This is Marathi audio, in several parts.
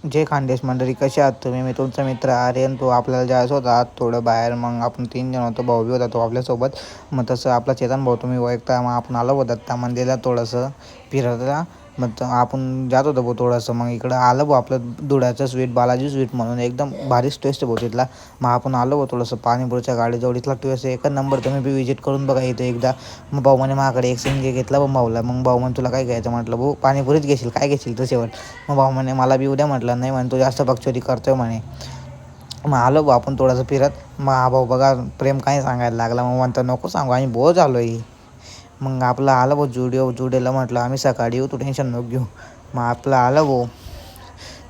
जय खानदेश मंडळी, कसे आहात तुम्ही? मी तुमचा मित्र आर्यन. तो आपल्याला जायचं होता आज थोडं बाहेर. मग आपण 3 जण होतो. भाऊ बी होता तो आपल्यासोबत. मग तसं आपला चेतन भाऊ तुम्ही ओळखता. मग आपण आलो होतो त्या मंदिराला थोडंसं फिरायला. मग आपण जात होतो भाऊ थोडंसं. मग इकडं आलं भाऊ आपलं धुळ्याचं स्वीट, बालाजी स्वीट म्हणून एकदम भारीच टेस्ट भाऊ तिथला. मग आपण आलो भाऊ थोडंसं पाणीपुरीच्या गाडीजवळ. इथला टेस्ट एक नंबर. तुम्ही बी विजिट करून बघा इथे एकदा. मग भाऊ म्हणे माझ्याकडे एक सिंगे घेतला भाऊला. मग भाऊ म्हणे तुला काय घ्यायचं? म्हटलं भाऊ पाणीपुरीच घेशील, काय घेशील तर शेवट. मग भाऊ म्हणे मला बी उद्या. म्हटलं नाही म्हणे तू जास्त बकचोदी करतोय म्हणे. मग आलो भाऊ आपण थोडंसं फिरत. मग हा भाऊ बघा प्रेम काही सांगायला लागला. मग म्हणतो नको सांगू, आम्ही बोर झालो आहे. मग आपलं आलं भाऊ जुडिओला. म्हटलं आम्ही सकाळी येऊ, तू टेन्शन नको घेऊ. मग आपलं आलं भाऊ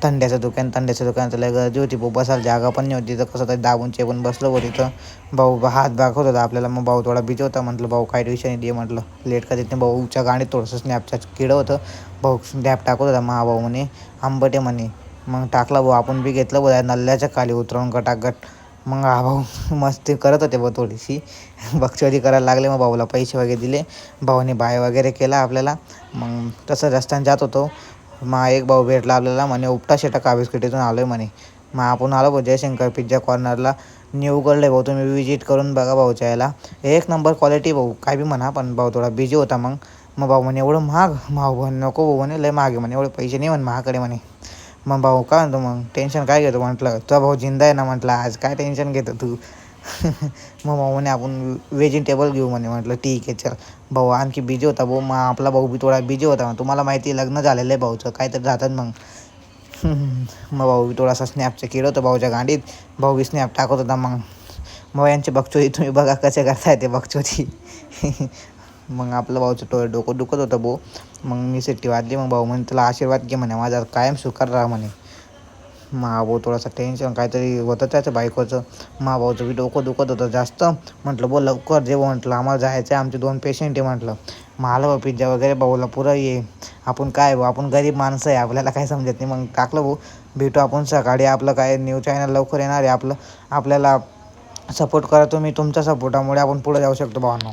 थंड्याचं दुकान त्याला गर्दी होती भाऊ, बसायला जागा पण नाही होती. तर कसं तरी दाबून चेपून बसलो भाऊ तिथं. भाऊ हात दाखवत होता आपल्याला. मग भाऊ थोडा बिजी होता. म्हटलं भाऊ काही विषय नाही, म्हटलं लेट का देत नाही. भाऊच्या गाडीत थोडंसं स्नॅपचं किडं होतं. भाऊ स्नॅप टाकत होता. मग भाऊ म्हणे आंबटे म्हणे. मग टाकला भाऊ, आपण बी घेतलं भाऊ नल्ल्याच्या खाली उतरवून गटागट. मग हा भाऊ मस्ती करत होते भाऊ थोडीशी बकचोदी करायला लागले. मग भाऊला पैसे वगैरे दिले. भाऊने बाय वगैरे केला आपल्याला. मग तसं रस्त्याने जात होतो. मग एक भाऊ भेटला आपल्याला. म्हणे उपटा शेटा का बिस्किटीतून आलो आहे म्हणे. मग आपण आलो भाऊ जयशंकर पिझ्झा कॉर्नरला. न्यू उघडलं आहे भाऊ, तुम्ही विजिट करून बघा भाऊच्या याला. एक नंबर क्वालिटी भाऊ, काय बी म्हणा. पण भाऊ थोडा बिजी होता. मग भाऊ म्हणे एवढं महाग. भाऊ म्हणे नको भाऊ म्हणे लय महाग आहे म्हणे, एवढे पैसे नाही म्हणे महाकडे म्हणे. मग भाऊ काय म्हणतो मग टेन्शन काय घेतो? म्हटलं तुझा भाऊ जिंदा आहे ना. म्हटलं आज काय टेन्शन घेतो तू? मग भाऊ म्हणे आपण व्हेजिटेबल घेऊ म्हणे. म्हटलं ठीक आहे चल. भाऊ आणखी बिजी होता भाऊ. मग आपला भाऊ बी थोडा बिजी होता. तुम्हाला माहिती आहे लग्न झालेलं आहे भाऊचं, काहीतरी जातात मग. मग भाऊ बी थोडासा स्नॅपचं किड होतं भाऊच्या गाडीत. भाऊ बी स्नॅप टाकत होता. मग यांची बकचोदी तुम्ही बघा कसे करताय ते बकचोदी. मग आपलं भाऊचं डोकं दुखत होतं भाऊ. मग मी सिट्टी वाजली. मग भाऊ म्हणे तुला आशीर्वाद घे म्हणे माझा, कायम सुखात राहा म्हणे. मग भाऊ थोडासा टेन्शन काहीतरी होतं त्याचं बायकोचं. मग भाऊचं बी डोकं दुखत होतं जास्त. म्हटलं बोल लवकर जेव म्हटलं, आम्हाला जायचं आहे, आमचे 2 पेशंट आहे म्हटलं. मग आलं भाऊ पिझ्झा वगैरे भाऊला पुरं ये. आपण काय भाऊ आपण गरीब माणसं आहे, आपल्याला काय समजत नाही. मग टाकलं भाऊ भेटू आपण सकाळी. आपलं काय न्यू चॅनल लवकर येणार आहे आपलं. आपल्याला सपोर्ट करा तुम्ही, तुमच्या सपोर्टामुळे आपण पुढे जाऊ शकतो भावांनो.